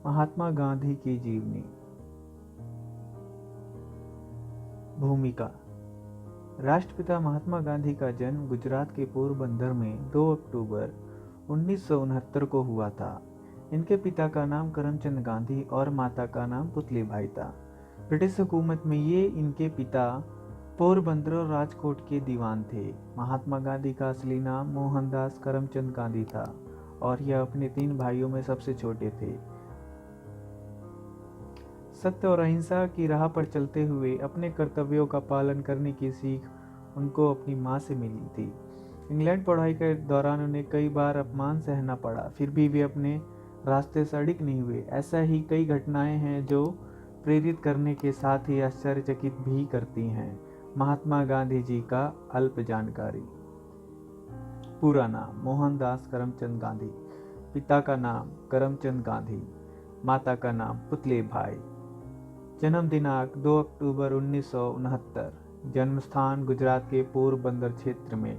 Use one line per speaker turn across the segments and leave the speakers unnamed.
महात्मा गांधी की जीवनी। भूमिका। राष्ट्रपिता महात्मा गांधी का जन्म गुजरात के पोरबंदर में 2 अक्टूबर 1969 को हुआ था। इनके पिता का नाम करमचंद गांधी और माता का नाम पुतलीबाई था। ब्रिटिश हुकूमत में ये इनके पिता पोरबंदर और राजकोट के दीवान थे। महात्मा गांधी का असली नाम मोहनदास करमचंद गांधी था और यह अपने 3 भाइयों में सबसे छोटे थे। सत्य और अहिंसा की राह पर चलते हुए अपने कर्तव्यों का पालन करने की सीख उनको अपनी माँ से मिली थी। इंग्लैंड पढ़ाई के दौरान उन्हें कई बार अपमान सहना पड़ा, फिर भी वे अपने रास्ते से अडिग नहीं हुए। ऐसा ही कई घटनाएं हैं जो प्रेरित करने के साथ ही आश्चर्यचकित भी करती हैं। महात्मा गांधी जी का अल्प जानकारी। पूरा नाम मोहनदास करमचंद गांधी, पिता का नाम करमचंद गांधी, माता का नाम पुतलीबाई। जन्म दिनांक 2 अक्टूबर 1969। जन्म स्थान गुजरात के पोरबंदर क्षेत्र में।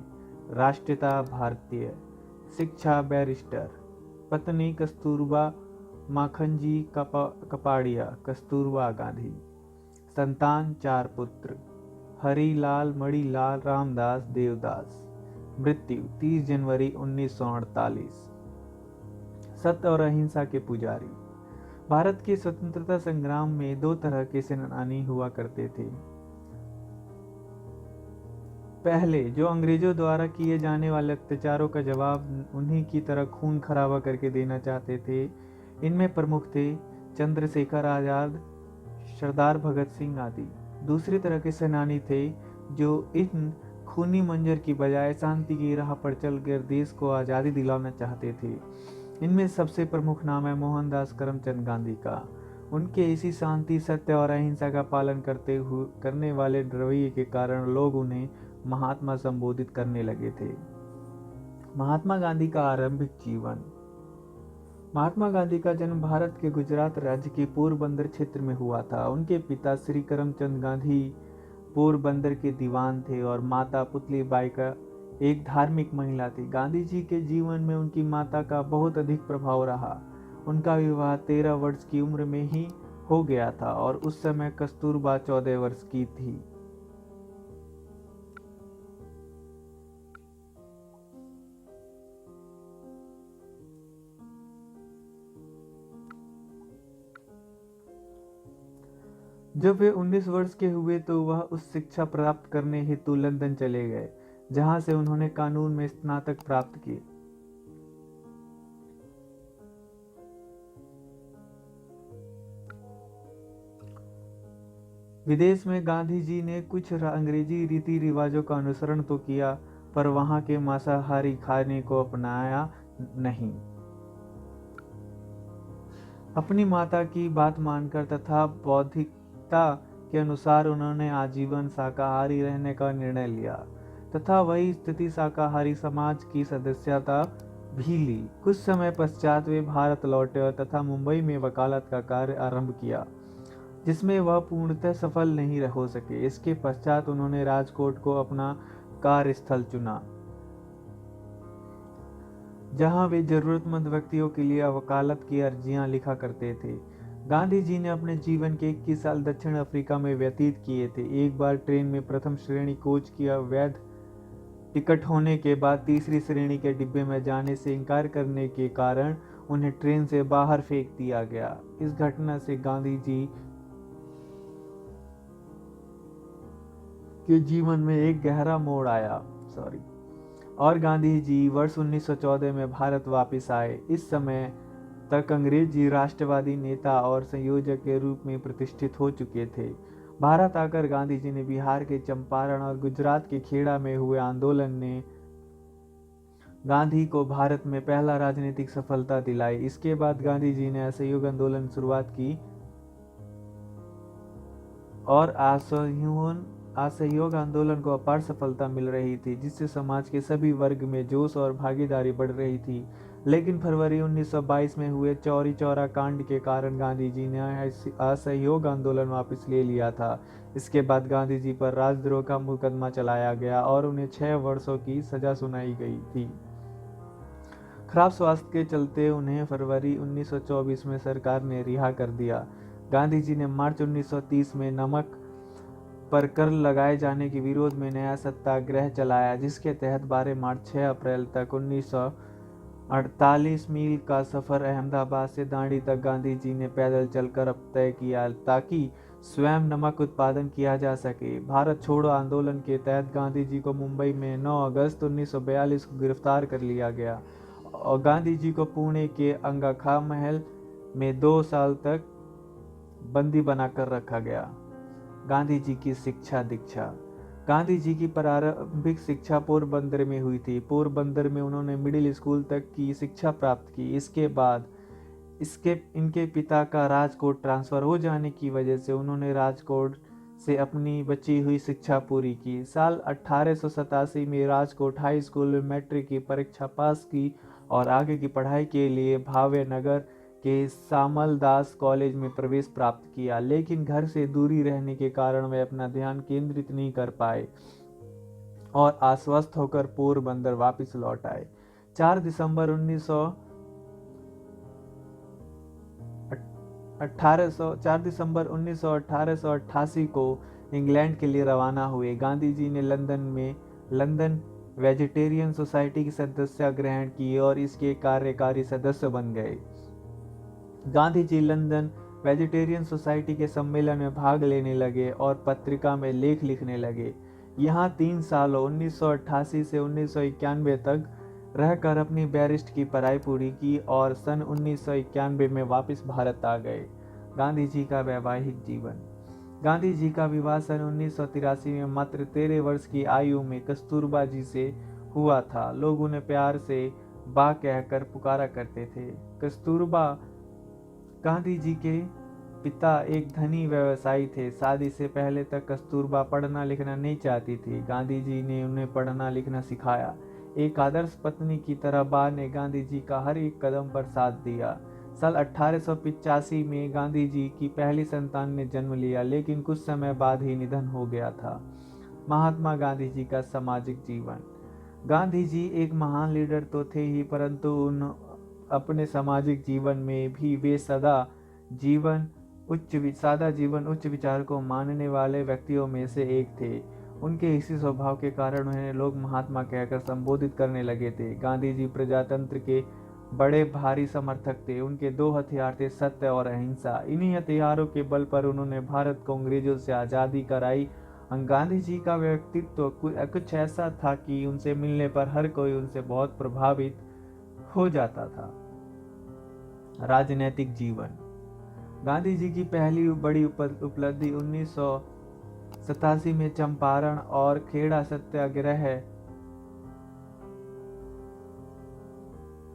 राष्ट्रीयता भारतीय। शिक्षा बैरिस्टर। पत्नी कस्तूरबा माखनजी कपाड़िया कस्तूरबा गांधी। संतान 4 पुत्र हरिलाल, मणिलाल, रामदास, देवदास। मृत्यु 30 जनवरी 1948। सत्य और अहिंसा के पुजारी। भारत के स्वतंत्रता संग्राम में 2 तरह के सेनानी हुआ करते थे। पहले, जो अंग्रेजों द्वारा किए जाने वाले अत्याचारों का जवाब उन्हीं की तरह खून खराबा करके देना चाहते थे। इनमें प्रमुख थे चंद्रशेखर आजाद, सरदार भगत सिंह आदि। दूसरी तरह के सेनानी थे जो इन खूनी मंजर की बजाय शांति की राह पर चलकर देश को आज़ादी दिलाना चाहते थे। इनमें सबसे प्रमुख नाम है मोहनदास करमचंद गांधी का। उनके इसी शांति, सत्य और अहिंसा का पालन करने वाले रवैये के कारण लोग उन्हें महात्मा संबोधित करने लगे थे। महात्मा गांधी का आरंभिक जीवन। महात्मा गांधी का जन्म भारत के गुजरात राज्य के पोरबंदर क्षेत्र में हुआ था। उनके पिता श्री करमचंद गांधी पोरबंदर के दीवान थे और माता पुतलीबाई का एक धार्मिक महिला थी। गांधी जी के जीवन में उनकी माता का बहुत अधिक प्रभाव रहा। उनका विवाह 13 वर्ष की उम्र में ही हो गया था और उस समय कस्तूरबा 14 वर्ष की थी। जब वे 19 वर्ष के हुए तो वह उस शिक्षा प्राप्त करने हेतु लंदन चले गए, जहां से उन्होंने कानून में स्नातक प्राप्त की। विदेश में गांधी जी ने कुछ अंग्रेजी रीति रिवाजों का अनुसरण तो किया, पर वहां के मांसाहारी खाने को अपनाया नहीं। अपनी माता की बात मानकर तथा बौद्धिकता के अनुसार उन्होंने आजीवन शाकाहारी रहने का निर्णय लिया तथा वही स्थिति शाकाहारी समाज की सदस्यता भी ली। कुछ समय पश्चात वे भारत लौटे तथा मुंबई में वकालत का कार्य आरंभ किया, जिसमें वह पूर्णतः सफल नहीं हो सके। इसके पश्चात उन्होंने राजकोट को अपना कार्यस्थल चुना, जहां वे जरूरतमंद व्यक्तियों के लिए वकालत की अर्जियां लिखा करते थे। गांधी जी ने अपने जीवन के 21 साल दक्षिण अफ्रीका में व्यतीत किए थे। एक बार ट्रेन में प्रथम श्रेणी कोच की अवैध टिकट होने के बाद तीसरी श्रेणी के डिब्बे में जाने से इनकार करने के कारण उन्हें ट्रेन से बाहर फेंक दिया गया। इस घटना से गांधी जी के जीवन में एक गहरा मोड़ आया और गांधी जी वर्ष 1914 में भारत वापस आए। इस समय तक अंग्रेजी राष्ट्रवादी नेता और संयोजक के रूप में प्रतिष्ठित हो चुके थे। भारत आकर गांधी जी ने बिहार के चंपारण और गुजरात के खेड़ा में हुए आंदोलन ने गांधी को भारत में पहला राजनीतिक सफलता दिलाई। इसके बाद गांधी जी ने असहयोग आंदोलन शुरुआत की और असहयोग आंदोलन को अपार सफलता मिल रही थी, जिससे समाज के सभी वर्ग में जोश और भागीदारी बढ़ रही थी। लेकिन फरवरी 1922 में हुए चौरी चौरा कांड के कारण गांधी जी ने असहयोग आंदोलन वापस ले लिया था। इसके बाद गांधी जी पर राजद्रोह का मुकदमा चलाया गया और उन्हें 6 वर्षों की सजा सुनाई गई थी। खराब स्वास्थ्य के चलते उन्हें फरवरी 1924 में सरकार ने रिहा कर दिया। गांधी जी ने मार्च 1930 में नमक पर कर लगाए जाने के विरोध में नया सत्याग्रह चलाया, जिसके तहत 12 मार्च 6 अप्रैल तक 1948 मील का सफर अहमदाबाद से दांडी तक गांधी जी ने पैदल चलकर तय किया, ताकि स्वयं नमक उत्पादन किया जा सके। भारत छोड़ो आंदोलन के तहत गांधी जी को मुंबई में 9 अगस्त 1942 को गिरफ्तार कर लिया गया और गांधी जी को पुणे के अंगाखा महल में 2 साल तक बंदी बनाकर रखा गया। गांधी जी की शिक्षा दीक्षा। गांधी जी की प्रारंभिक शिक्षा पोरबंदर में हुई थी। पोरबंदर में उन्होंने मिडिल स्कूल तक की शिक्षा प्राप्त की। इसके बाद इनके पिता का राजकोट ट्रांसफर हो जाने की वजह से उन्होंने राजकोट से अपनी बची हुई शिक्षा पूरी की। साल 1887 में राजकोट हाई स्कूल में मैट्रिक की परीक्षा पास की और आगे की पढ़ाई के लिए भावेनगर के सामल दास कॉलेज में प्रवेश प्राप्त किया, लेकिन घर से दूरी रहने के कारण वे अपना ध्यान केंद्रित नहीं कर पाए और अस्वस्थ होकर पोरबंदर वापस लौट आए। 4 दिसंबर 1888 को इंग्लैंड के लिए रवाना हुए। गांधी जी ने लंदन वेजिटेरियन सोसाइटी की सदस्यता ग्रहण की और इसके कार्यकारी सदस्य बन गए। Gandhi ji London vegetarian society के सम्मेलन में भाग लेने लगे और पत्रिका में लेख लिखने लगे। यहाँ 3 सालों 1988 से 1991 तक रहकर अपनी बैरिस्ट की पढ़ाई पूरी की और सन 1991 में वापस भारत आ गए। गांधी जी का वैवाहिक जीवन। गांधी जी का विवाह सन 1983 में मात्र 13 वर्ष की आयु में कस्तूरबा जी से हुआ था। लोग उन्हें प्यार से बा कहकर पुकारा करते थे। कस्तूरबा गांधी जी के पिता एक धनी व्यवसायी थे। शादी से पहले तक कस्तूरबा पढ़ना लिखना नहीं चाहती थी। गांधी जी ने उन्हें पढ़ना लिखना सिखाया। एक आदर्श पत्नी की तरह बा ने गांधी जी का हर एक कदम पर साथ दिया। साल 1885 में गांधी जी की पहली संतान ने जन्म लिया, लेकिन कुछ समय बाद ही निधन हो गया था। महात्मा गांधी जी का सामाजिक जीवन। गांधी जी एक महान लीडर तो थे ही, परंतु अपने सामाजिक जीवन में भी वे सादा जीवन उच्च विचार को मानने वाले व्यक्तियों में से एक थे। उनके इसी स्वभाव के कारण उन्हें लोग महात्मा कहकर संबोधित करने लगे थे। गांधी जी प्रजातंत्र के बड़े भारी समर्थक थे। उनके 2 हथियार थे, सत्य और अहिंसा। इन्हीं हथियारों के बल पर उन्होंने भारत को अंग्रेजों से आज़ादी कराई। गांधी जी का व्यक्तित्व कुछ ऐसा था कि उनसे मिलने पर हर कोई उनसे बहुत प्रभावित हो जाता था। राजनैतिक जीवन। गांधी जी की पहली बड़ी उपलब्धि 1987 में चंपारण और खेड़ा सत्याग्रह है।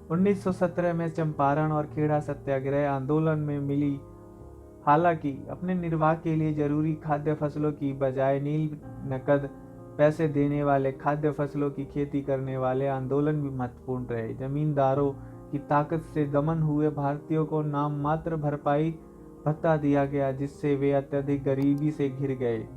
1917 में चंपारण और खेड़ा सत्याग्रह आंदोलन में मिली। हालांकि अपने निर्वाह के लिए जरूरी खाद्य फसलों की बजाय नील नकद पैसे देने वाले खाद्य फसलों की खेती करने वाले आंदोलन भी महत्वपूर्ण रहे। जमींदारों की ताकत से दमन हुए भारतीयों को नाम मात्र भरपाई भत्ता दिया गया, जिससे वे अत्यधिक गरीबी से घिर गए।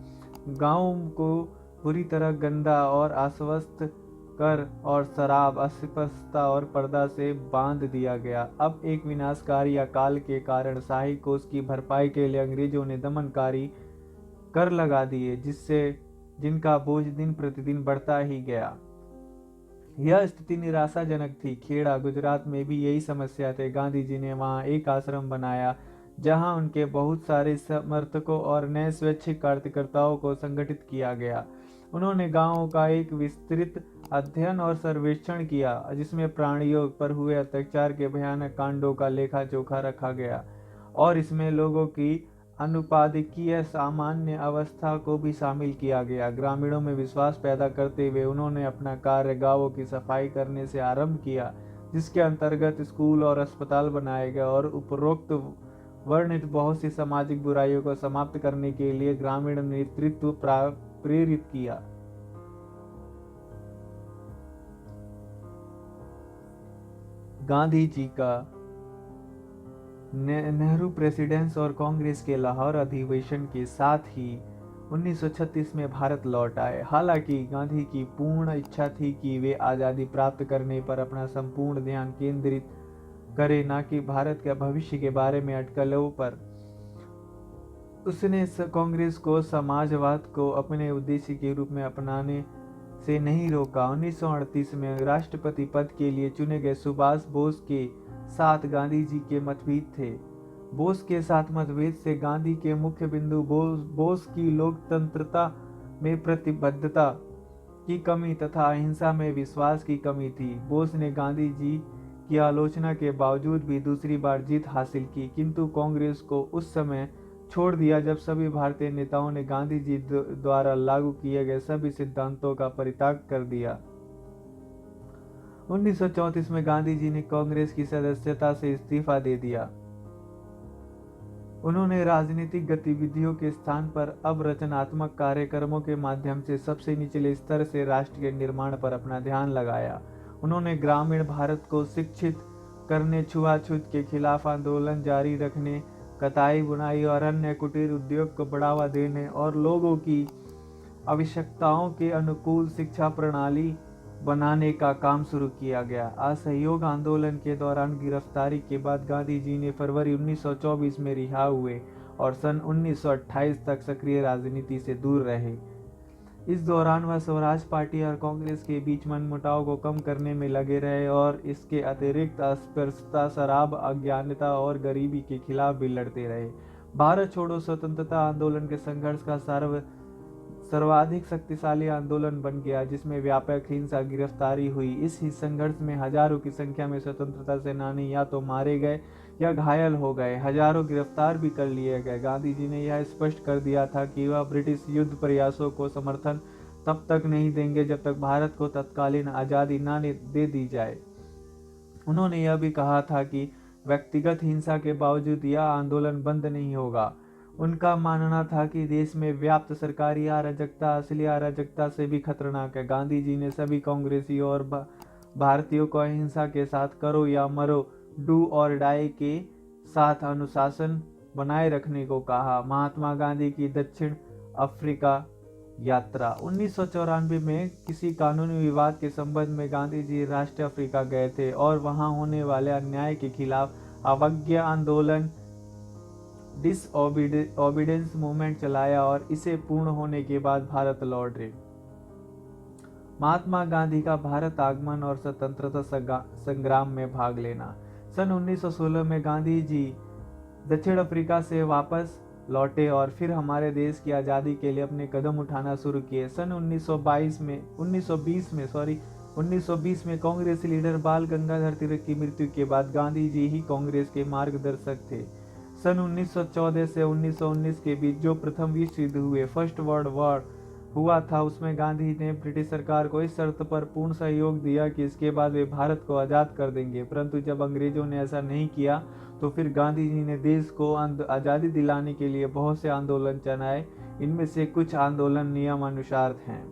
गांवों को बुरी तरह गंदा और अस्वस्थ कर और शराब, अस्पृश्यता और पर्दा से बांध दिया गया। अब एक विनाशकारी अकाल के कारण शाही कोष की भरपाई के लिए अंग्रेजों ने दमनकारी कर लगा दिए, जिनका बोझ दिन प्रतिदिन बढ़ता ही गया। यह स्थिति निराशाजनक थी। खेड़ा गुजरात में भी यही समस्या थी। गांधी जी ने वहां एक आश्रम बनाया, जहां उनके बहुत सारे समर्थकों और नए स्वैच्छिक कार्यकर्ताओं को संगठित किया गया। उन्होंने गांवों का एक विस्तृत अध्ययन और सर्वेक्षण किया, जिसमें प्राणियों पर हुए अत्याचार के भयानक कांडों का लेखा जोखा रखा गया और इसमें लोगों की अनुपादिकीय सामान्य अवस्था को भी शामिल किया गया। ग्रामीणों में विश्वास पैदा करते हुए उन्होंने अपना कार्य गांवों की सफाई करने से आरंभ किया, जिसके अंतर्गत स्कूल और अस्पताल बनाए गए और उपरोक्त वर्णित बहुत सी सामाजिक बुराइयों को समाप्त करने के लिए ग्रामीण नेतृत्व प्रेरित किया। गांधी जी का नेहरू प्रेसिडेंस और कांग्रेस के लाहौर अधिवेशन के साथ ही 1936 में भारत लौट आए। हालांकि गांधी की पूर्ण इच्छा थी कि वे आज़ादी प्राप्त करने पर अपना संपूर्ण ध्यान केंद्रित करें, न कि भारत के भविष्य के बारे में अटकलों पर। उसने कांग्रेस को समाजवाद को अपने उद्देश्य के रूप में अपनाने से नहीं रोका। 1938 में राष्ट्रपति पद के लिए चुने गए सुभाष बोस के साथ गांधी जी के मतभेद थे। बोस के साथ मतभेद से गांधी के मुख्य बिंदु बोस की लोकतंत्रता में प्रतिबद्धता की कमी तथा अहिंसा में विश्वास की कमी थी। बोस ने गांधी जी की आलोचना के बावजूद भी दूसरी बार जीत हासिल की, किंतु कांग्रेस को उस समय छोड़ दिया जब सभी भारतीय नेताओं ने गांधी जी द्वारा लागू किए गए सभी सिद्धांतों का परित्याग कर दिया। 1934 में गांधी जी ने कांग्रेस की सदस्यता से इस्तीफा दे दिया। उन्होंने राजनीतिक गतिविधियों के स्थान पर अब रचनात्मक कार्यक्रमों के माध्यम से सबसे निचले स्तर से राष्ट्र के निर्माण पर अपना ध्यान लगाया। उन्होंने ग्रामीण भारत को शिक्षित करने, छुआछूत के खिलाफ आंदोलन जारी रखने, कताई बुनाई और अन्य कुटीर उद्योग को बढ़ावा देने और लोगों की आवश्यकताओं के अनुकूल शिक्षा प्रणाली बनाने का काम शुरू किया गया। असहयोग आंदोलन के दौरान गिरफ्तारी के बाद गांधी जी ने फरवरी 1924 में रिहा हुए और सन 1928 तक सक्रिय राजनीति से दूर रहे। इस दौरान वह स्वराज पार्टी और कांग्रेस के बीच मनमुटाव को कम करने में लगे रहे और इसके अतिरिक्त अस्पृश्यता, शराब, अज्ञानता और गरीबी के खिलाफ भी लड़ते रहे। भारत छोड़ो स्वतंत्रता आंदोलन के संघर्ष का सर्वाधिक शक्तिशाली आंदोलन बन गया, जिसमें व्यापक हिंसा, गिरफ्तारी हुई। इस संघर्ष में हजारों की संख्या में स्वतंत्रता सेनानी या तो मारे गए या घायल हो गए, हजारों गिरफ्तार भी कर लिए गए। गांधी जी ने यह स्पष्ट कर दिया था कि वह ब्रिटिश युद्ध प्रयासों को समर्थन तब तक नहीं देंगे जब तक भारत को तत्कालीन आज़ादी न दे दी जाए। उन्होंने यह भी कहा था कि व्यक्तिगत हिंसा के बावजूद यह आंदोलन बंद नहीं होगा। उनका मानना था कि देश में व्याप्त सरकारी अराजकता असली अराजकता से भी खतरनाक है। गांधी जी ने सभी कांग्रेसी और भारतीयों को अहिंसा के साथ करो या मरो, डू और डाई के साथ अनुशासन बनाए रखने को कहा। महात्मा गांधी की दक्षिण अफ्रीका यात्रा। 1994 में किसी कानूनी विवाद के संबंध में गांधी जी राष्ट्रीय अफ्रीका गए थे और वहां होने वाले अन्याय के खिलाफ अवज्ञा आंदोलन, डिसओबीडियंस मूवमेंट चलाया और इसे पूर्ण होने के बाद भारत लौट रहे। महात्मा गांधी का भारत आगमन और स्वतंत्रता संग्राम में भाग लेना। सन 1916 में गांधी जी दक्षिण अफ्रीका से वापस लौटे और फिर हमारे देश की आज़ादी के लिए अपने कदम उठाना शुरू किए। सन 1920 में कांग्रेस लीडर बाल गंगाधर तिलक की मृत्यु के बाद गांधी जी ही कांग्रेस के मार्गदर्शक थे। सन 1914 से 1919 के बीच जो प्रथम विश्व युद्ध हुए, फर्स्ट वर्ल्ड वॉर हुआ था, उसमें गांधी ने ब्रिटिश सरकार को इस शर्त पर पूर्ण सहयोग दिया कि इसके बाद वे भारत को आज़ाद कर देंगे। परंतु जब अंग्रेजों ने ऐसा नहीं किया तो फिर गांधी जी ने देश को आज़ादी दिलाने के लिए बहुत से आंदोलन चलाए। इनमें से कुछ आंदोलन नियमानुसार हैं।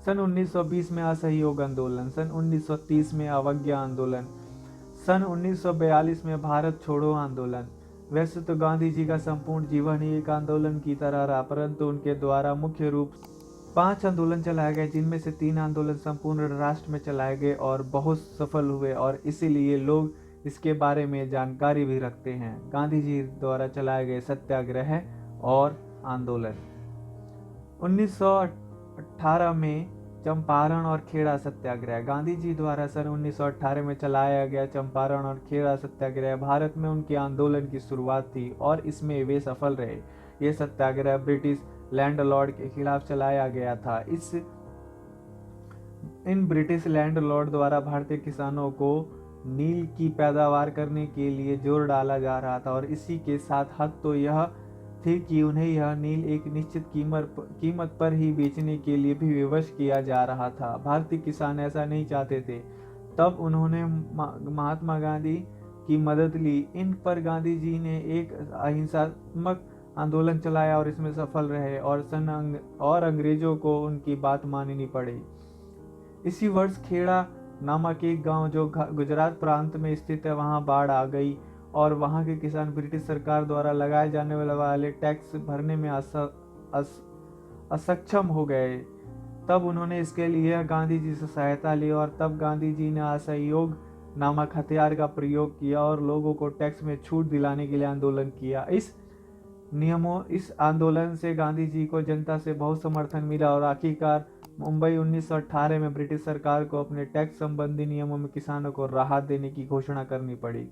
सन 1920 में असहयोग आंदोलन, सन 1930 में अवज्ञा आंदोलन, सन 1942 में भारत छोड़ो आंदोलन। वैसे तो गांधी जी का संपूर्ण जीवन ही एक आंदोलन की तरह रहा, परंतु उनके द्वारा मुख्य रूप 5 आंदोलन चलाए गए, जिनमें से 3 आंदोलन संपूर्ण राष्ट्र में चलाए गए और बहुत सफल हुए और इसीलिए लोग इसके बारे में जानकारी भी रखते हैं। गांधी जी द्वारा चलाए गए सत्याग्रह और आंदोलन। 1918 में चंपारण और खेड़ा सत्याग्रह। गांधी जी द्वारा सन 1918 में चलाया गया चंपारण और खेड़ा सत्याग्रह भारत में उनके आंदोलन की शुरुआत थी और इसमें वे सफल रहे। ये सत्याग्रह ब्रिटिश लैंडलॉर्ड के खिलाफ चलाया गया था। इन ब्रिटिश लैंडलॉर्ड द्वारा भारतीय किसानों को नील की पैदावार करने के लिए जोर डाला जा रहा था और इसी के साथ हद तो यह थी कि उन्हें यह नील एक निश्चित कीमत पर ही बेचने के लिए भी विवश किया जा रहा था। भारतीय किसान ऐसा नहीं चाहते थे। तब उन्होंने महात्मा गांधी की मदद ली। इन पर गांधी जी ने एक अहिंसात्मक आंदोलन चलाया और इसमें सफल रहे और अंग्रेजों को उनकी बात माननी पड़ी। इसी वर्ष खेड़ा नामक एक गांव जो गुजरात प्रांत में स्थित है, वहां बाढ़ आ गई और वहां के किसान ब्रिटिश सरकार द्वारा लगाए जाने वाले टैक्स भरने में असक्षम हो गए। तब उन्होंने इसके लिए गांधी जी से सहायता ली और तब गांधी जी ने असहयोग नामक हथियार का प्रयोग किया और लोगों को टैक्स में छूट दिलाने के लिए आंदोलन किया। इस आंदोलन से गांधी जी को जनता से बहुत समर्थन मिला और आखिरकार मुंबई 1918 में ब्रिटिश सरकार को अपने टैक्स संबंधी नियमों में किसानों को राहत देने की घोषणा करनी पड़ी।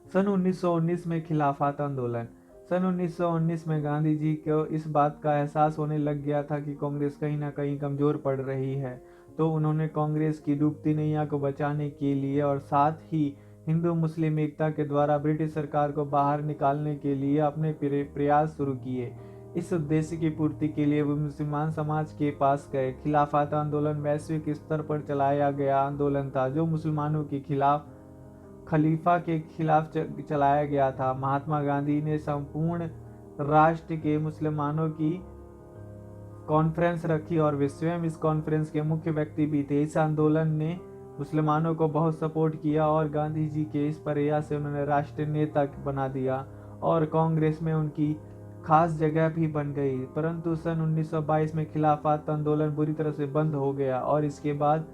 सन 1919 में खिलाफत आंदोलन। सन 1919 में गांधी जी को इस बात का एहसास होने लग गया था कि कांग्रेस कहीं ना कहीं कमजोर पड़ रही है, तो उन्होंने कांग्रेस की डूबती नैया को बचाने के लिए और साथ ही हिंदू मुस्लिम एकता के द्वारा ब्रिटिश सरकार को बाहर निकालने के लिए अपने प्रयास शुरू किए। इस उद्देश्य की पूर्ति के लिए वो मुसलमान समाज के पास गए। खिलाफत आंदोलन वैश्विक स्तर पर चलाया गया आंदोलन था जो मुसलमानों के खिलाफ खलीफा के खिलाफ चलाया गया था। महात्मा गांधी ने संपूर्ण राष्ट्र के मुसलमानों की कॉन्फ्रेंस रखी और वे स्वयं इस कॉन्फ्रेंस के मुख्य व्यक्ति भी थे। इस आंदोलन ने मुसलमानों को बहुत सपोर्ट किया और गांधी जी के इस प्रयास से उन्होंने राष्ट्रीय नेता बना दिया और कांग्रेस में उनकी खास जगह भी बन गई। परंतु सन 1922 में खिलाफत आंदोलन बुरी तरह से बंद हो गया और इसके बाद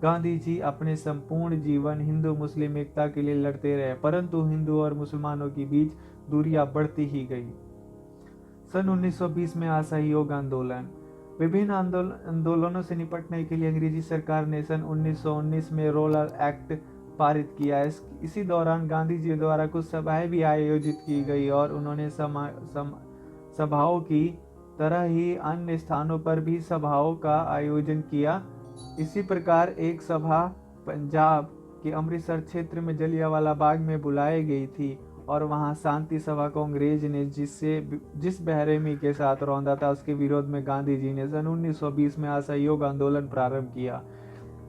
गांधी जी अपने संपूर्ण जीवन हिंदू मुस्लिम एकता के लिए लड़ते रहे, परंतु हिंदू और मुसलमानों के बीच दूरियां बढ़ती ही गई। सन 1920 में असहयोग आंदोलन। विभिन्न आंदोलनों से निपटने के लिए अंग्रेजी सरकार ने सन 1919 में रोलर एक्ट पारित किया। इसी दौरान गांधी जी द्वारा कुछ सभाएं भी आयोजित की गई और उन्होंने सभाओं की तरह ही अन्य स्थानों पर भी सभाओं का आयोजन किया। इसी प्रकार एक सभा पंजाब के अमृतसर क्षेत्र में जलियांवाला बाग में बुलाई गई थी और वहां शांति सभा को अंग्रेज ने जिस बेरहमी के साथ रौंदा था उसके विरोध में गांधी जी ने सन 1920 में असहयोग आंदोलन प्रारंभ किया।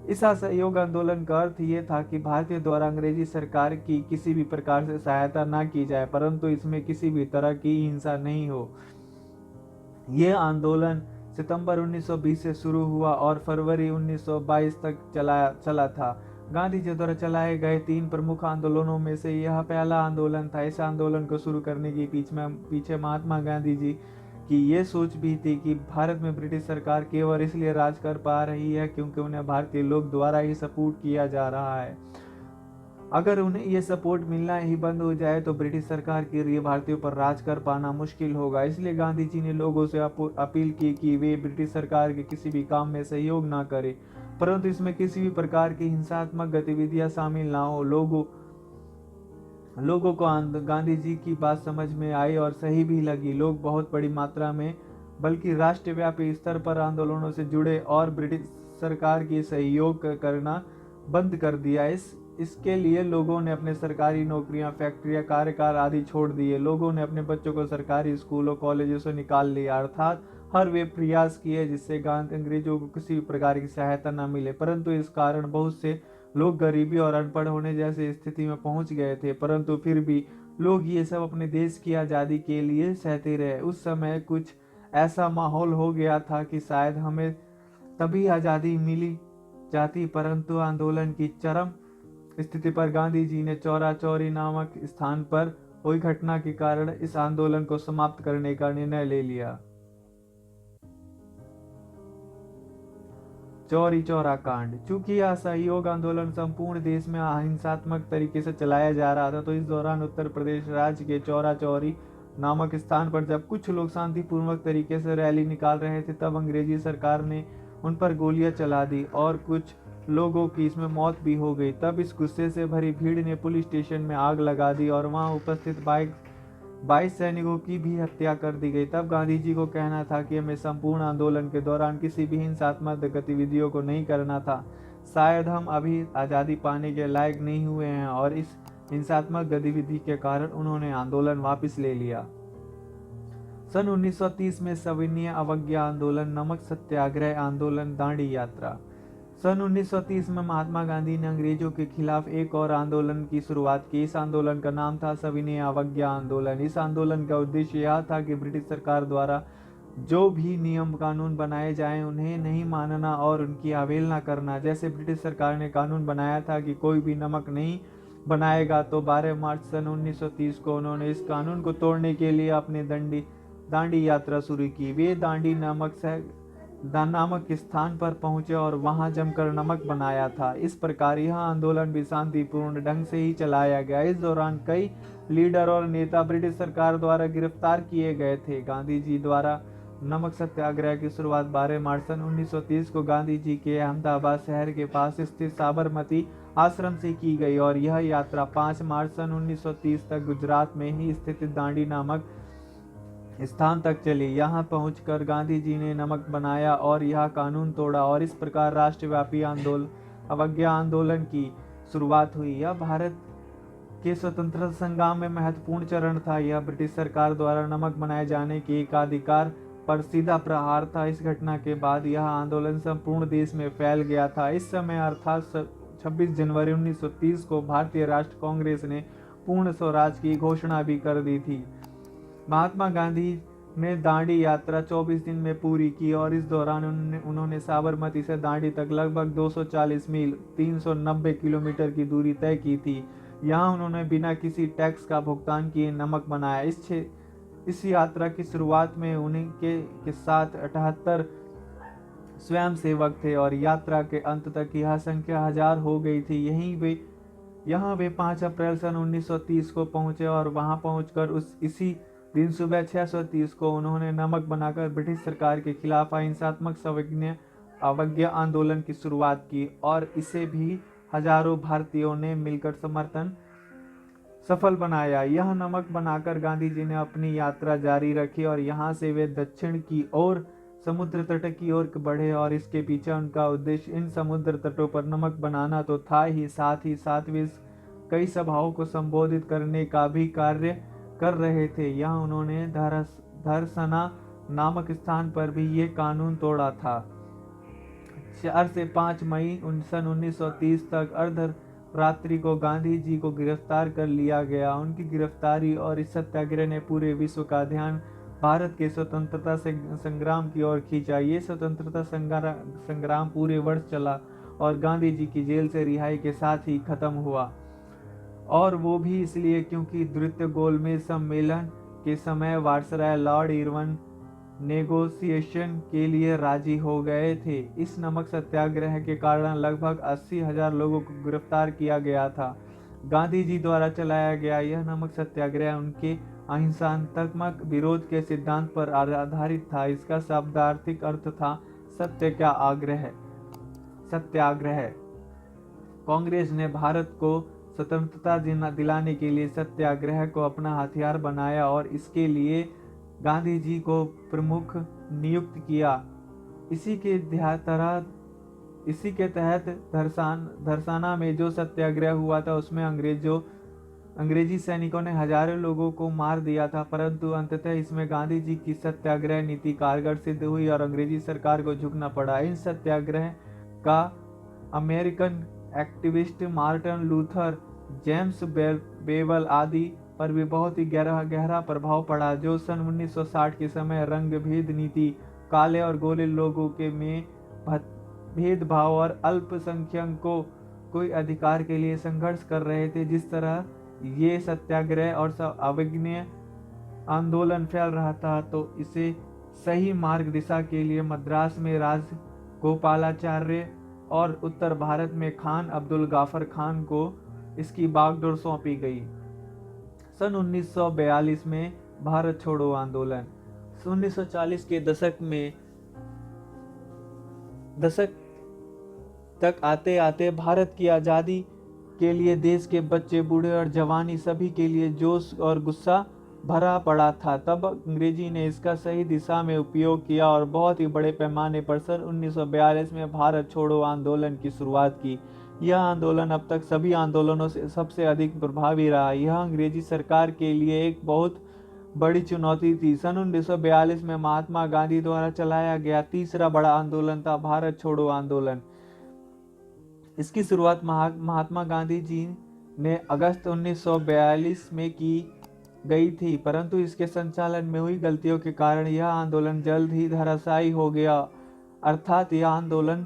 इस असहयोग आंदोलन का अर्थ ये था कि भारतीय द्वारा अंग्रेजी सरकार की किसी भी प्रकार से सहायता न की जाए, परंतु इसमें किसी भी तरह की हिंसा नहीं हो। यह आंदोलन सितंबर 1920 से शुरू हुआ और फरवरी 1922 तक चला था। गांधी जी द्वारा चलाए गए 3 प्रमुख आंदोलनों में से यह पहला आंदोलन था। इस आंदोलन को शुरू करने के पीछे महात्मा गांधी जी की ये सोच भी थी कि भारत में ब्रिटिश सरकार केवल इसलिए राज कर पा रही है क्योंकि उन्हें भारतीय लोग द्वारा ही सपोर्ट किया जा रहा है। अगर उन्हें ये सपोर्ट मिलना ही बंद हो जाए तो ब्रिटिश सरकार के लिए भारतीयों पर राज कर पाना मुश्किल होगा। इसलिए गांधी जी ने लोगों से अपील की कि वे ब्रिटिश सरकार के किसी भी काम में सहयोग ना करें, परंतु इसमें किसी भी प्रकार की हिंसात्मक गतिविधियां शामिल ना हो। लोगों को गांधी जी की बात समझ में आई और सही भी लगी। लोग बहुत बड़ी मात्रा में बल्कि राष्ट्रव्यापी स्तर पर आंदोलनों से जुड़े और ब्रिटिश सरकार की सहयोग करना बंद कर दिया। इसके लिए लोगों ने अपने सरकारी नौकरियां, फैक्ट्रियां, कार्यकाल आदि छोड़ दिए। लोगों ने अपने बच्चों को सरकारी स्कूलों, कॉलेजों से निकाल लिया, अर्थात हर वे प्रयास किए जिससे अंग्रेजों को किसी भी प्रकार की सहायता न मिले। परंतु इस कारण बहुत से लोग गरीबी और अनपढ़ होने जैसी स्थिति में पहुंच गए थे, परंतु फिर भी लोग ये सब अपने देश की आज़ादी के लिए सहते रहे। उस समय कुछ ऐसा माहौल हो गया था कि शायद हमें तभी आज़ादी मिली जाती, परंतु आंदोलन की चरम स्थिति पर गांधी जी ने चौरा चौरी नामक स्थान पर हुई घटना के कारण इस आंदोलन को समाप्त करने का निर्णय ले लिया। चौरी चौरा कांड। चूंकि यह असहयोग आंदोलन संपूर्ण देश में अहिंसात्मक तरीके से चलाया जा रहा था, तो इस दौरान उत्तर प्रदेश राज्य के चौरा चौरी नामक स्थान पर जब कुछ लोग शांतिपूर्वक तरीके से रैली निकाल रहे थे, तब अंग्रेजी सरकार ने उन पर गोलियां चला दी और कुछ लोगों की इसमें मौत भी हो गई। तब इस गुस्से से भरी भीड़ ने पुलिस स्टेशन में आग लगा दी और वहां उपस्थित 22 सैनिकों की भी हत्या कर दी गई। तब गांधी जी को कहना था कि हमें संपूर्ण आंदोलन के दौरान किसी भी हिंसात्मक गतिविधियों को नहीं करना था। शायद हम अभी आज़ादी पाने के लायक नहीं हुए हैं और इस हिंसात्मक गतिविधि के कारण उन्होंने आंदोलन वापस ले लिया। सन 1930 में सविनय अवज्ञा आंदोलन, नमक सत्याग्रह आंदोलन, दांडी यात्रा। सन 1930 में महात्मा गांधी ने अंग्रेजों के खिलाफ एक और आंदोलन की शुरुआत की। इस आंदोलन का नाम था सविनय अवज्ञा आंदोलन। इस आंदोलन का उद्देश्य यह था कि ब्रिटिश सरकार द्वारा जो भी नियम कानून बनाए जाएं उन्हें नहीं मानना और उनकी अवहेलना करना। जैसे ब्रिटिश सरकार ने कानून बनाया था कि कोई भी नमक नहीं बनाएगा, तो 12 मार्च सन 1930 को उन्होंने इस कानून को तोड़ने के लिए अपने दांडी यात्रा शुरू की। वे दांडी नामक स्थान पर पहुंचे और वहां जमकर नमक बनाया था। इस प्रकार यह आंदोलन भी शांतिपूर्ण ढंग से ही चलाया गया। इस दौरान कई लीडर और नेता ब्रिटिश सरकार द्वारा गिरफ्तार किए गए थे। गांधी जी द्वारा नमक सत्याग्रह की शुरुआत 12 मार्च सन 1930 को गांधी जी के अहमदाबाद शहर के पास स्थित साबरमती आश्रम से की गई और यह यात्रा 5 मार्च सन 1930 तक गुजरात में ही स्थित दांडी नामक स्थान तक चली। यहाँ पहुंचकर गांधी जी ने नमक बनाया और यह कानून तोड़ा और इस प्रकार राष्ट्रव्यापी अवज्ञा आंदोलन की शुरुआत हुई। यह भारत के स्वतंत्रता संग्राम में महत्वपूर्ण चरण था। यह ब्रिटिश सरकार द्वारा नमक बनाए जाने के एकाधिकार पर सीधा प्रहार था। इस घटना के बाद यह आंदोलन संपूर्ण देश में फैल गया था। इस समय अर्थात 26 जनवरी 1930 को भारतीय राष्ट्र कांग्रेस ने पूर्ण स्वराज की घोषणा भी कर दी थी। महात्मा गांधी ने दांडी यात्रा 24 दिन में पूरी की और इस दौरान उन्होंने साबरमती से दांडी तक लगभग 240 मील 390 किलोमीटर की दूरी तय की थी। यहाँ उन्होंने बिना किसी टैक्स का भुगतान किए नमक बनाया। इस यात्रा की शुरुआत में उन्हीं के साथ 78 स्वयं सेवक थे और यात्रा के अंत तक यह संख्या 1000 हो गई थी। यहाँ वे 5 अप्रैल सन 1930 को पहुंचे और वहां पहुंचकर इसी दिन सुबह 6:30 को उन्होंने नमक बनाकर ब्रिटिश सरकार के खिलाफ अहिंसात्मक अवज्ञा आंदोलन की शुरुआत की और इसे भी हजारों भारतीयों ने मिलकर समर्थन सफल बनाया। यह नमक बनाकर गांधी जी ने अपनी यात्रा जारी रखी और यहाँ से वे दक्षिण की ओर समुद्र तट की ओर बढ़े और इसके पीछे उनका उद्देश्य इन समुद्र तटों पर नमक बनाना तो था ही साथ वे कई सभाओं को संबोधित करने का भी कार्य कर रहे थे। यहाँ उन्होंने धरसना नामक स्थान पर भी ये कानून तोड़ा था। 4 से 5 मई सन 1930 तक अर्धरात्रि को गांधी जी को गिरफ्तार कर लिया गया। उनकी गिरफ्तारी और इस सत्याग्रह ने पूरे विश्व का ध्यान भारत के स्वतंत्रता संग्राम की ओर खींचा। ये स्वतंत्रता संग्राम पूरे वर्ष चला और गांधी जी की जेल से रिहाई के साथ ही खत्म हुआ और वो भी इसलिए क्योंकि द्वितीय गोलमेज सम्मेलन के समय वायसराय लॉर्ड इरविन नेगोशिएशन के लिए राजी हो गए थे। इस नमक सत्याग्रह के कारण लगभग 80,000 लोगों को गिरफ्तार किया गया था। गांधी जी द्वारा चलाया गया यह नमक सत्याग्रह उनके अहिंसात्मक विरोध के सिद्धांत पर आधारित था। इसका शाब्दिक अर्थ था सत्याग्रह। कांग्रेस ने भारत को स्वतंत्रता दिलाने के लिए सत्याग्रह को अपना हथियार बनाया और इसके लिए गांधी जी को प्रमुख नियुक्त किया। इसी के तहत धरसाना में जो सत्याग्रह हुआ था उसमें अंग्रेजी सैनिकों ने हजारों लोगों को मार दिया था, परंतु अंततः इसमें गांधी जी की सत्याग्रह नीति कारगर सिद्ध हुई और अंग्रेजी सरकार को झुकना पड़ा। इन सत्याग्रह का American activist Martin Luther, James bevel आदि पर भी बहुत ही गहरा प्रभाव पड़ा, जो सन 1960 के समय रंग भेद नीति, काले और गोरे लोगों के में भेदभाव और अल्पसंख्यकों कोई अधिकार के लिए संघर्ष कर रहे थे। जिस तरह ये सत्याग्रह और अवज्ञा आंदोलन फैल रहा था, तो इसे सही मार्ग दिशा के लिए मद्रास में राजगोपालाचार्य और उत्तर भारत में खान अब्दुल गाफर खान को इसकी बागडोर सौंपी गई। सन 1942 में भारत छोड़ो आंदोलन। 1940 के दशक तक आते आते भारत की आज़ादी के लिए देश के बच्चे, बूढ़े और जवानी सभी के लिए जोश और गुस्सा भरा पड़ा था। तब अंग्रेजी ने इसका सही दिशा में उपयोग किया और बहुत ही बड़े पैमाने पर सन 1942 में भारत छोड़ो आंदोलन की शुरुआत की। यह आंदोलन अब तक सभी आंदोलनों से सबसे अधिक प्रभावी रहा। यह अंग्रेजी सरकार के लिए एक बहुत बड़ी चुनौती थी। सन 1942 में महात्मा गांधी द्वारा चलाया गया तीसरा बड़ा आंदोलन था भारत छोड़ो आंदोलन। इसकी शुरुआत महात्मा गांधी जी ने अगस्त 1942 में की गई थी, परंतु इसके संचालन में हुई गलतियों के कारण यह आंदोलन जल्द ही धराशायी हो गया। अर्थात यह आंदोलन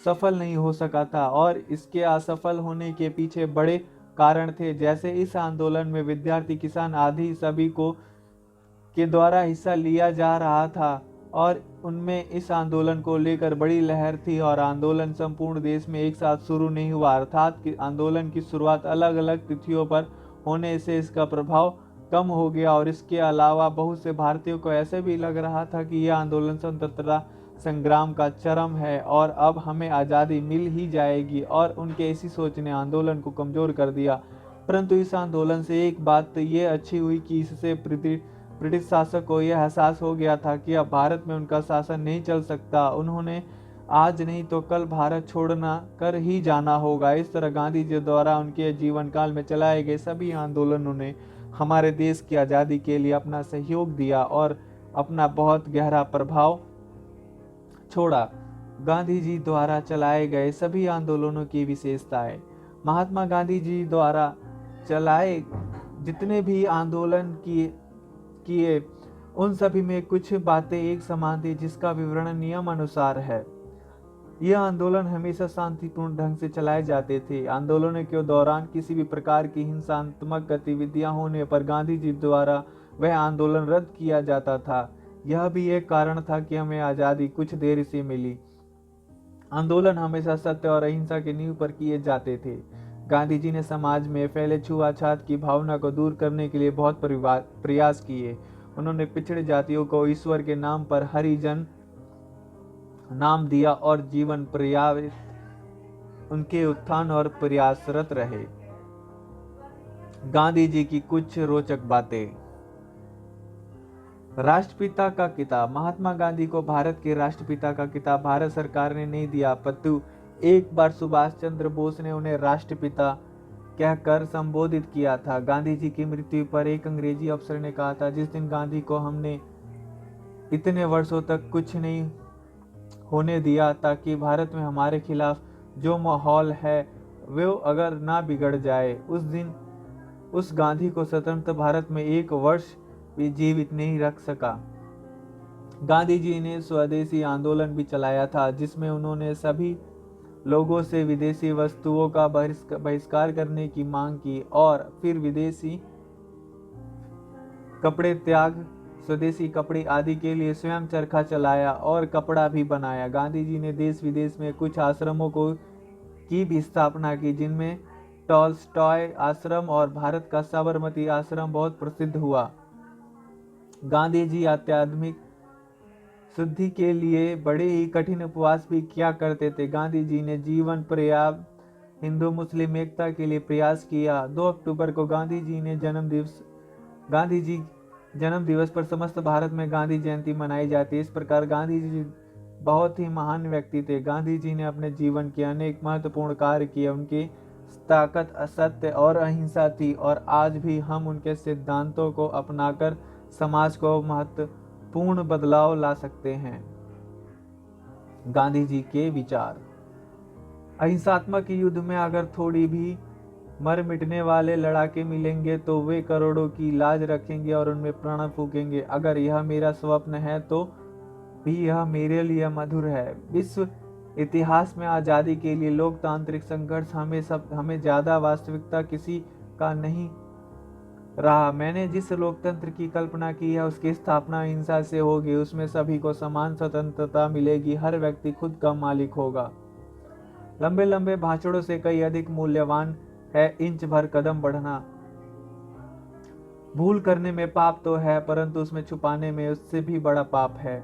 सफल नहीं हो सका था और इसके असफल होने के पीछे बड़े कारण थे। जैसे इस आंदोलन में विद्यार्थी, किसान आदि सभी को के द्वारा हिस्सा लिया जा रहा था और उनमें इस आंदोलन को लेकर बड़ी लहर थी और आंदोलन संपूर्ण देश में एक साथ शुरू नहीं हुआ, अर्थात कि आंदोलन की शुरुआत अलग अलग तिथियों पर होने से इसका प्रभाव कम हो गया। और इसके अलावा बहुत से भारतीयों को ऐसे भी लग रहा था कि यह आंदोलन स्वतंत्रता संग्राम का चरम है और अब हमें आज़ादी मिल ही जाएगी, और उनके इसी सोच ने आंदोलन को कमजोर कर दिया। परंतु इस आंदोलन से एक बात तो ये अच्छी हुई कि इससे ब्रिटिश शासक को यह एहसास हो गया था कि अब भारत में उनका शासन नहीं चल सकता। उन्होंने आज नहीं तो कल भारत छोड़ना कर ही जाना होगा। इस तरह गांधी जी द्वारा उनके जीवन काल में चलाए गए सभी आंदोलनों ने हमारे देश की आज़ादी के लिए अपना सहयोग दिया और अपना बहुत गहरा प्रभाव छोड़ा। गांधी जी द्वारा चलाए गए सभी आंदोलनों की विशेषताएं। महात्मा गांधी जी द्वारा चलाए जितने भी आंदोलन किए उन सभी में कुछ बातें एक समान थी, जिसका विवरण नियम अनुसार है। यह आंदोलन हमेशा शांतिपूर्ण ढंग से चलाए जाते थे। आंदोलनों के दौरान किसी भी प्रकार की हिंसात्मक गतिविधियां होने पर गांधी जी द्वारा वह आंदोलन रद्द किया जाता था। यह भी एक कारण था कि हमें आज़ादी कुछ देर से मिली। आंदोलन हमेशा सत्य और अहिंसा की नींव पर किए जाते थे। गांधी जी ने समाज में फैले छुआछूत की भावना को दूर करने के लिए बहुत प्रयास किए। उन्होंने पिछड़े जातियों को ईश्वर के नाम पर हरिजन नाम दिया और जीवन पर्यंत उनके उत्थान और प्रयासरत रहे। गांधी जी की कुछ रोचक बातें। राष्ट्रपिता का किताब। महात्मा गांधी को भारत के राष्ट्रपिता का किताब भारत सरकार ने नहीं दिया, परंतु एक बार सुभाष चंद्र बोस ने उन्हें राष्ट्रपिता कहकर संबोधित किया था। गांधी जी की मृत्यु पर एक अंग्रेजी अफसर ने कहा था, जिस दिन गांधी को हमने इतने वर्षों तक कुछ नहीं होने दिया ताकि भारत में हमारे खिलाफ जो माहौल है वो अगर ना बिगड़ जाए, उस दिन उस गांधी को स्वतंत्र भारत में एक वर्ष भी जीवित नहीं रख सका। गांधी जी ने स्वदेशी आंदोलन भी चलाया था, जिसमें उन्होंने सभी लोगों से विदेशी वस्तुओं का बहिष्कार करने की मांग की और फिर विदेशी कपड़े त्याग स्वदेशी कपड़े आदि के लिए स्वयं चरखा चलाया और कपड़ा भी बनाया। गांधी जी ने देश विदेश में कुछ आश्रमों की भी स्थापना की, जिनमें टॉल्स्टॉय आश्रम और भारत का साबरमती आश्रम बहुत प्रसिद्ध हुआ। गांधी जी आध्यात्मिक शुद्धि के लिए बड़े ही कठिन उपवास भी किया करते थे। गांधी जी ने जीवन पर्याप्त हिंदू मुस्लिम एकता के लिए प्रयास किया। 2 अक्टूबर को गांधी जी जन्म दिवस पर समस्त भारत में गांधी जयंती मनाई जाती है। इस प्रकार गांधी जी बहुत ही महान व्यक्ति थे। गांधी जी ने अपने जीवन के अनेक महत्वपूर्ण कार्य किए। उनकी ताकत असत्य और अहिंसा थी और आज भी हम उनके सिद्धांतों को अपनाकर समाज को महत्वपूर्ण बदलाव ला सकते हैं। गांधी जी के विचार। अहिंसात्मक युद्ध में अगर थोड़ी भी मर मिटने वाले लड़ाके मिलेंगे तो वे करोड़ों की लाज रखेंगे और उनमें प्राण फूकेंगे। अगर यह मेरा स्वप्न है तो भी यह मेरे लिए मधुर है। विश्व इतिहास में आज़ादी के लिए लोकतांत्रिक संघर्ष हमें ज़्यादा वास्तविकता किसी का नहीं रहा। मैंने जिस लोकतंत्र की कल्पना की है उसकी स्थापना हिंसा से होगी। उसमें सभी को समान स्वतंत्रता मिलेगी, हर व्यक्ति खुद का मालिक होगा। लंबे लंबे भाषणों से कई अधिक मूल्यवान है इंच भर कदम बढ़ना। भूल करने में पाप तो है, परंतु उसमें छुपाने में उससे भी बड़ा पाप है।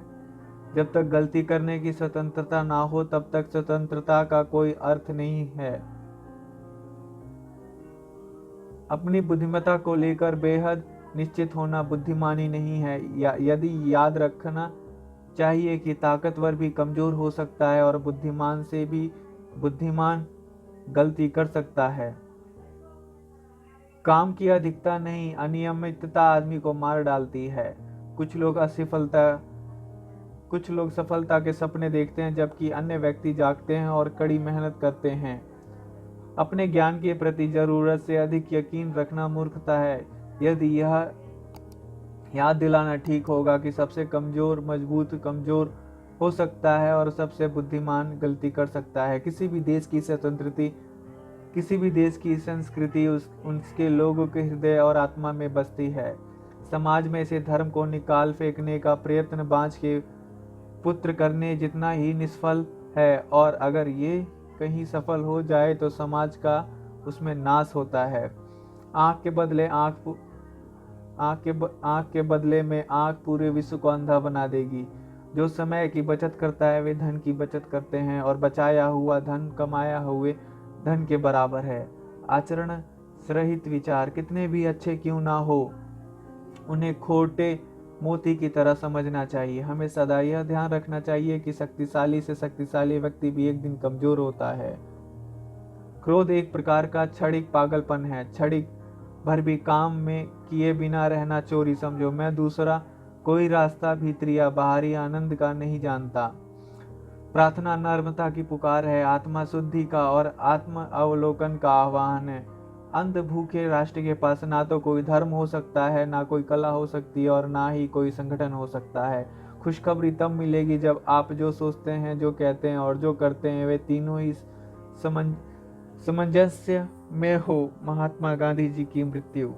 जब तक गलती करने की स्वतंत्रता ना हो तब तक स्वतंत्रता का कोई अर्थ नहीं है। अपनी बुद्धिमत्ता को लेकर बेहद निश्चित होना बुद्धिमानी नहीं है। यदि याद रखना चाहिए कि ताकतवर भी कमजोर हो सकता है और बुद्धिमान से भी बुद्धिमान गलती कर सकता है। काम की अधिकता नहीं, अनियमितता आदमी को मार डालती है। कुछ लोग सफलता के सपने देखते हैं, जबकि अन्य व्यक्ति जागते हैं और कड़ी मेहनत करते हैं। अपने ज्ञान के प्रति जरूरत से अधिक यकीन रखना मूर्खता है। यदि यह याद दिलाना ठीक होगा कि सबसे मजबूत कमजोर हो सकता है और सबसे बुद्धिमान गलती कर सकता है। किसी भी देश की संस्कृति उसके लोगों के हृदय और आत्मा में बसती है। समाज में से धर्म को निकाल फेंकने का प्रयत्न बांझ के पुत्र करने जितना ही निष्फल है, और अगर ये कहीं सफल हो जाए तो समाज का उसमें नाश होता है। आंख के बदले में आंख पूरे विश्व को अंधा बना देगी। जो समय की बचत करता है वे धन की बचत करते हैं, और बचाया हुआ धन कमाया हुए धन के बराबर है। आचरण रहित विचार कितने भी अच्छे क्यों ना हो, उन्हें खोटे मोती की तरह समझना चाहिए। हमें सदा यह ध्यान रखना चाहिए कि शक्तिशाली से शक्तिशाली व्यक्ति भी एक दिन कमजोर होता है। क्रोध एक प्रकार का क्षणिक पागलपन है। क्षणिक भर भी काम में किए बिना रहना चोरी समझो। मैं दूसरा कोई रास्ता भीतरी या बाहरी आनंद का नहीं जानता। प्रार्थना नर्मता की पुकार है, आत्मा शुद्धि का और आत्म अवलोकन का आह्वान है। अंध भूखे राष्ट्र के पास ना तो कोई धर्म हो सकता है, ना कोई कला हो सकती है, और ना ही कोई संगठन हो सकता है। खुशखबरी तब मिलेगी जब आप जो सोचते हैं, जो कहते हैं और जो करते हैं वे तीनों ही सामंजस्य में हो। महात्मा गांधी जी की मृत्यु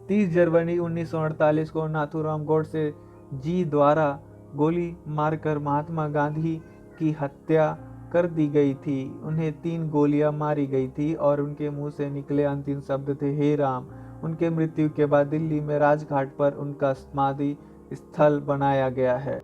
30 जनवरी 1948 को नाथूराम गोडसे जी द्वारा गोली मारकर महात्मा गांधी की हत्या कर दी गई थी। उन्हें 3 गोलियां मारी गई थी और उनके मुंह से निकले अंतिम शब्द थे, हे राम। उनके मृत्यु के बाद दिल्ली में राजघाट पर उनका समाधि स्थल बनाया गया है।